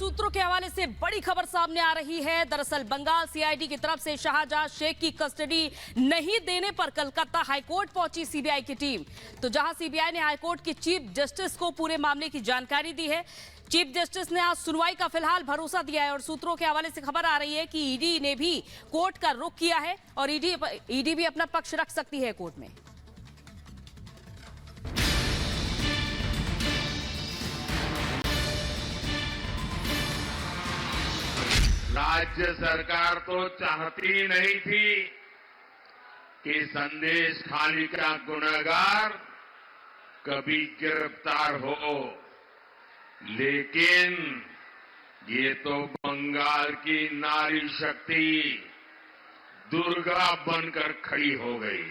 सूत्रों के हवाले से बड़ी खबर सामने आ रही है। दरअसल बंगाल सीआईडी की तरफ से शाहजहां शेख की कस्टडी नहीं देने पर कलकत्ता हाईकोर्ट पहुंची सीबीआई की टीम। तो जहां सीबीआई ने हाईकोर्ट के चीफ जस्टिस को पूरे मामले की जानकारी दी है, चीफ जस्टिस ने आज सुनवाई का फिलहाल भरोसा दिया है और सूत्रों के हवाले से खबर आ रही है कि ईडी ने भी कोर्ट का रुख किया है और ईडी भी अपना पक्ष रख सकती है कोर्ट में। राज्य सरकार तो चाहती नहीं थी कि संदेश खाली का गुनहगार कभी गिरफ्तार हो, लेकिन ये तो बंगाल की नारी शक्ति दुर्गा बनकर खड़ी हो गई।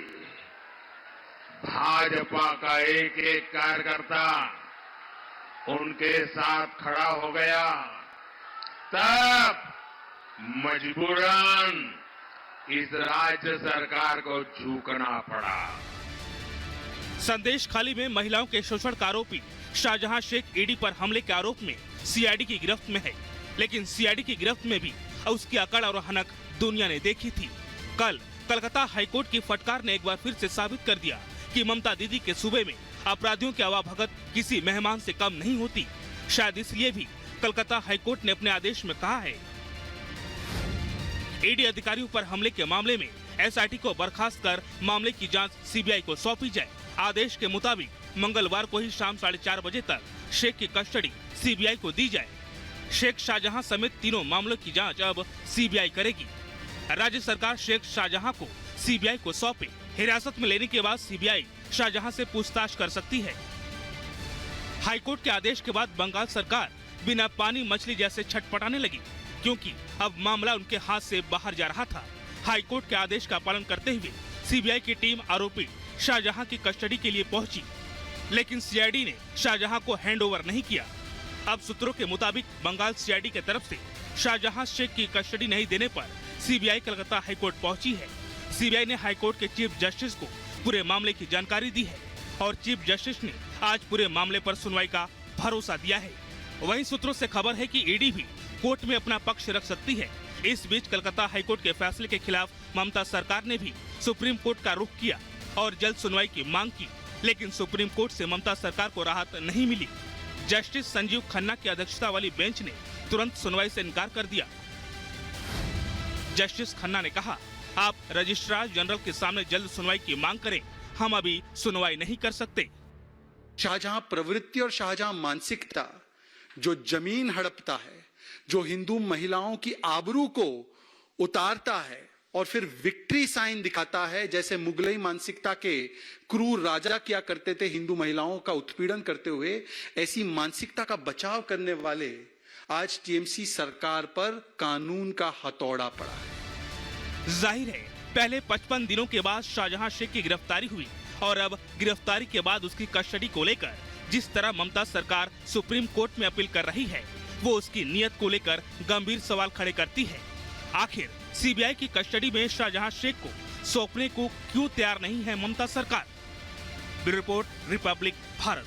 भाजपा का एक एक कार्यकर्ता उनके साथ खड़ा हो गया, तब मजबूरन इस राज्य सरकार को झुकना पड़ा। संदेश खाली में महिलाओं के शोषण का आरोपी शाहजहां शेख ईडी पर हमले के आरोप में सीआईडी की गिरफ्त में है, लेकिन सीआईडी की गिरफ्त में भी उसकी अकड़ और हनक दुनिया ने देखी थी। कल कलकत्ता हाईकोर्ट की फटकार ने एक बार फिर से साबित कर दिया कि ममता दीदी के सूबे में अपराधियों की आवाभगत किसी मेहमान से कम नहीं होती। शायद इसलिए भी कलकत्ता हाईकोर्ट ने अपने आदेश में कहा है, ईडी अधिकारियों पर हमले के मामले में एसआईटी को बर्खास्त कर मामले की जांच सीबीआई को सौंपी जाए। आदेश के मुताबिक मंगलवार को ही शाम 4:30 बजे तक शेख की कस्टडी सीबीआई को दी जाए। शेख शाहजहां समेत तीनों मामलों की जांच अब सीबीआई करेगी। राज्य सरकार शेख शाहजहां को सीबीआई को सौंपे। हिरासत में लेने के बाद सीबीआई शाहजहां से पूछताछ कर सकती है। हाईकोर्ट के आदेश के बाद बंगाल सरकार बिना पानी मछली जैसे छटपटाने लगी, क्योंकि अब मामला उनके हाथ से बाहर जा रहा था। हाईकोर्ट के आदेश का पालन करते हुए सीबीआई की टीम आरोपी शाहजहां की कस्टडी के लिए पहुंची, लेकिन सीआईडी ने शाहजहां को हैंडओवर नहीं किया। अब सूत्रों के मुताबिक बंगाल सीआईडी की तरफ से शाहजहां शेख की कस्टडी नहीं देने पर सीबीआई कलकत्ता हाईकोर्ट पहुंची है। सीबीआई ने हाईकोर्ट के चीफ जस्टिस को पूरे मामले की जानकारी दी है और चीफ जस्टिस ने आज पूरे मामले पर सुनवाई का भरोसा दिया है। वहीं सूत्रों से खबर है कि ईडी भी कोर्ट में अपना पक्ष रख सकती है। इस बीच कलकत्ता हाईकोर्ट के फैसले के खिलाफ ममता सरकार ने भी सुप्रीम कोर्ट का रुख किया और जल्द सुनवाई की मांग की, लेकिन सुप्रीम कोर्ट से ममता सरकार को राहत नहीं मिली। जस्टिस संजीव खन्ना की अध्यक्षता वाली बेंच ने तुरंत सुनवाई से इनकार कर दिया। जस्टिस खन्ना ने कहा, आप रजिस्ट्रार जनरल के सामने जल्द सुनवाई की मांग करें, हम अभी सुनवाई नहीं कर सकते। शाहजहां प्रवृत्ति और शाहजहां मानसिकता जो जमीन हड़पता है, जो हिंदू महिलाओं की आबरू को उतारता है और फिर विक्ट्री साइन दिखाता है, जैसे मुगलई मानसिकता के क्रूर राजा किया करते थे हिंदू महिलाओं का उत्पीड़न करते हुए, ऐसी मानसिकता का बचाव करने वाले आज टीएमसी सरकार पर कानून का हथौड़ा पड़ा है। जाहिर है, पहले 55 दिनों के बाद शाहजहां शेख की गिरफ्तारी हुई और अब गिरफ्तारी के बाद उसकी कस्टडी को लेकर जिस तरह ममता सरकार सुप्रीम कोर्ट में अपील कर रही है, वो उसकी नीयत को लेकर गंभीर सवाल खड़े करती है। आखिर सीबीआई की कस्टडी में शाहजहां शेख को सौंपने को क्यों तैयार नहीं है ममता सरकार? Bureau report, Republic Bharat.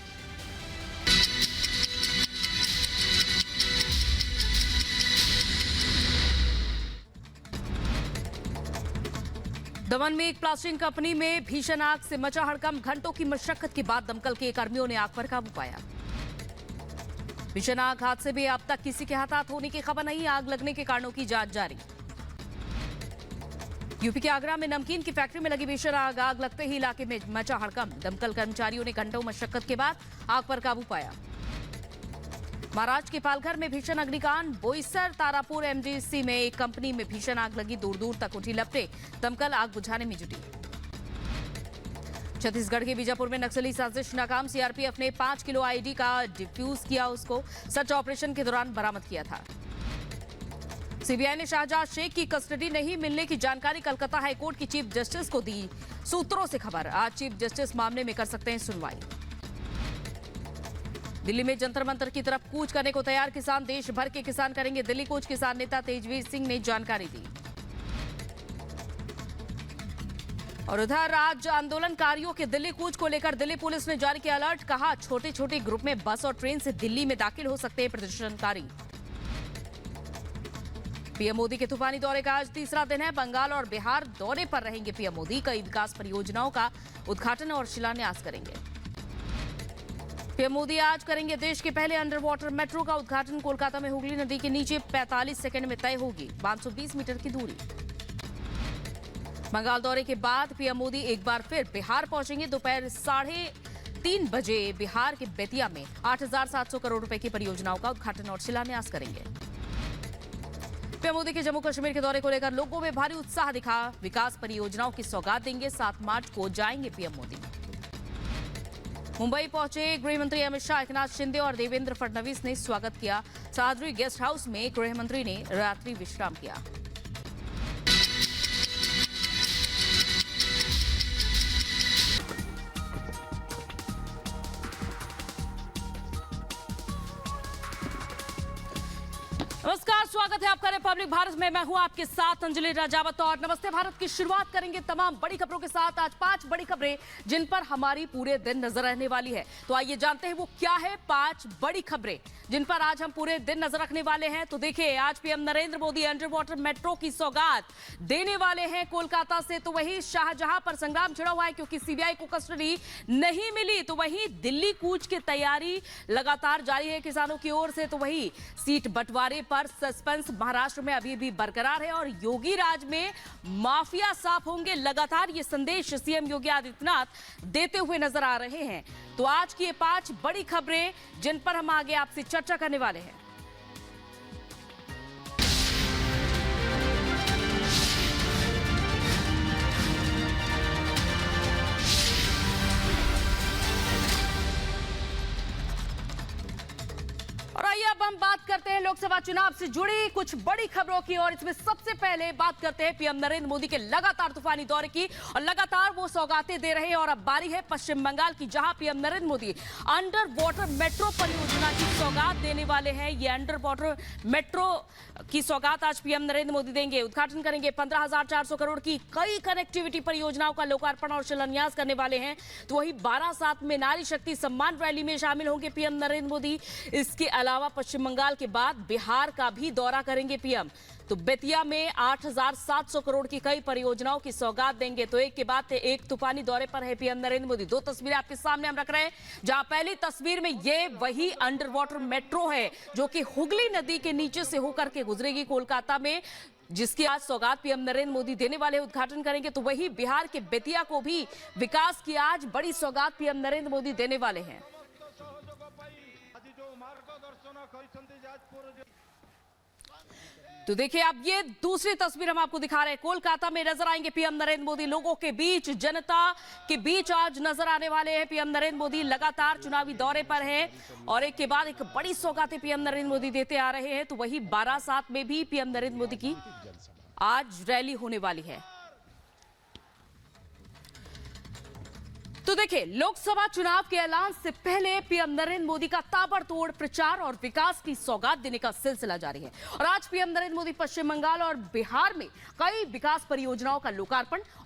दमन में एक प्लास्टिक कंपनी में भीषण आग से मचा हड़कंप। घंटों की मशक्कत के बाद दमकल के कर्मियों ने आग पर काबू पाया। भीषण आग हादसे में अब तक किसी के हताहत होने की खबर नहीं। आग लगने के कारणों की जांच जारी। यूपी के आगरा में नमकीन की फैक्ट्री में लगी भीषण आग लगते ही इलाके में मचा हड़कंप। दमकल कर्मचारियों ने घंटों मशक्कत के बाद आग पर काबू पाया। महाराष्ट्र के पालघर में भीषण अग्निकांड। बोईसर तारापुर एमडीसी में एक कंपनी में भीषण आग लगी। दूर दूर तक उठी लपटें। दमकल आग बुझाने में जुटी। छत्तीसगढ़ के बीजापुर में नक्सली साजिश नाकाम। सीआरपीएफ ने 5 किलो आईडी का डिफ्यूज किया, उसको सर्च ऑपरेशन के दौरान बरामद किया था। सीबीआई ने शाहजहां शेख की कस्टडी नहीं मिलने की जानकारी कलकत्ता हाईकोर्ट की चीफ जस्टिस को दी। सूत्रों से खबर, आज चीफ जस्टिस मामले में कर सकते हैं सुनवाई। दिल्ली में जंतर मंतर की तरफ कूच करने को तैयार किसान। देश भर के किसान करेंगे दिल्ली कूच। किसान नेता तेजवीर सिंह ने जानकारी दी। और उधर आज आंदोलनकारियों के दिल्ली कूच को लेकर दिल्ली पुलिस ने जारी किया अलर्ट। कहा, छोटे छोटे ग्रुप में बस और ट्रेन से दिल्ली में दाखिल हो सकते हैं प्रदर्शनकारी। पीएम मोदी के तूफानी दौरे का आज तीसरा दिन है। बंगाल और बिहार दौरे पर रहेंगे पीएम मोदी। कई विकास परियोजनाओं का उद्घाटन और शिलान्यास करेंगे। पीएम मोदी आज करेंगे देश के पहले अंडर वाटर मेट्रो का उद्घाटन। कोलकाता में हुगली नदी के नीचे 45 सेकंड में तय होगी 520 मीटर की दूरी। बंगाल दौरे के बाद पीएम मोदी एक बार फिर बिहार पहुंचेंगे। दोपहर 3:30 बजे बिहार के बेतिया में 8,700 करोड़ रुपए की परियोजनाओं का उद्घाटन और शिलान्यास करेंगे। पीएम मोदी के जम्मू कश्मीर के दौरे को लेकर लोगों में भारी उत्साह दिखा। विकास परियोजनाओं की सौगात देंगे। 7 मार्च को जाएंगे पीएम मोदी। मुंबई पहुंचे गृह मंत्री अमित शाह, एकनाथ शिंदे और देवेंद्र फडणवीस ने स्वागत किया। सह्याद्री गेस्ट हाउस में गृह मंत्री ने रात्रि विश्राम किया। नमस्कार, स्वागत है आपका रिपब्लिक भारत में। मैं हूं आपके साथ अंजलि राजावत और नमस्ते भारत की शुरुआत करेंगे तमाम बड़ी खबरों के साथ। आज 5 बड़ी खबरें जिन पर हमारी पूरे दिन नजर रहने वाली है। तो आइए जानते हैं वो क्या है 5 बड़ी खबरें जिन पर आज हम पूरे दिन नजर रखने वाले हैं। तो देखिए, आज PM Narendra Modi under water metro की सौगात देने वाले हैं कोलकाता से। तो वहीं शाहजहां पर संग्राम छिड़ा हुआ है क्योंकि सीबीआई को कस्टडी नहीं मिली। तो वहीं दिल्ली कूच की तैयारी लगातार जारी है किसानों की ओर से। तो वहीं सीट बंटवारे पर सस्पेंस महाराष्ट्र में अभी भी बरकरार है और योगी राज में माफिया साफ होंगे। लगातार ये संदेश सीएम योगी आदित्यनाथ देते हुए नजर आ रहे हैं। तो आज की ये 5 बड़ी खबरें जिन पर हम आगे आपसे चर्चा करने वाले हैं। और आइए अब हम बात करते हैं लोकसभा चुनाव से जुड़ी कुछ बड़ी खबरों की। और इसमें सबसे पहले बात करते हैं पीएम नरेंद्र मोदी के लगातार तूफानी दौरे की और लगातार वो सौगातें दे रहे हैं। और अब बारी है पश्चिम बंगाल की, जहां PM Narendra Modi under water metro परियोजना की सौगात देने वाले हैं। ये अंडर वाटर मेट्रो की सौगात आज पीएम नरेंद्र मोदी देंगे। उद्घाटन करेंगे। 15,400 करोड़ की कई कनेक्टिविटी परियोजनाओं का लोकार्पण और शिलान्यास करने वाले हैं। तो वही 12/7 में नारी शक्ति सम्मान रैली में शामिल होंगे पीएम नरेंद्र मोदी। इसके अलावा पश्चिम बंगाल के बाद बिहार का भी दौरा करेंगे पीएम। तो बेतिया में 8,700 करोड़ की कई परियोजनाओं की सौगात देंगे। तो एक के बाद एक तूफानी दौरे पर है पीएम नरेंद्र मोदी। 2 तस्वीरें आपके सामने हम रख रहे हैं, जहां पहली तस्वीर में ये वही अंडर वाटर मेट्रो है जो कि हुगली नदी के नीचे से होकर के गुजरेगी कोलकाता में, जिसकी आज सौगात पीएम नरेंद्र मोदी देने वाले, उद्घाटन करेंगे। तो वही बिहार के बेतिया को भी विकास की आज बड़ी सौगात पीएम नरेंद्र मोदी देने वाले हैं। तो देखिए, अब ये दूसरी तस्वीर हम आपको दिखा रहे हैं। कोलकाता में नजर आएंगे पीएम नरेंद्र मोदी। लोगों के बीच, जनता के बीच आज नजर आने वाले हैं पीएम नरेंद्र मोदी। लगातार चुनावी दौरे पर हैं और एक के बाद एक बड़ी सौगातें पीएम नरेंद्र मोदी देते आ रहे हैं। तो वही 12/7 में भी पीएम नरेंद्र मोदी की आज रैली होने वाली है। तो देखिए, लोकसभा चुनाव के ऐलान से पहले पीएम नरेंद्र मोदी का ताबड़तोड़ प्रचार और विकास की सौगात देने का सिलसिला जारी है। और आज पीएम नरेंद्र मोदी पश्चिम बंगाल और बिहार में कई विकास परियोजनाओं का लोकार्पण और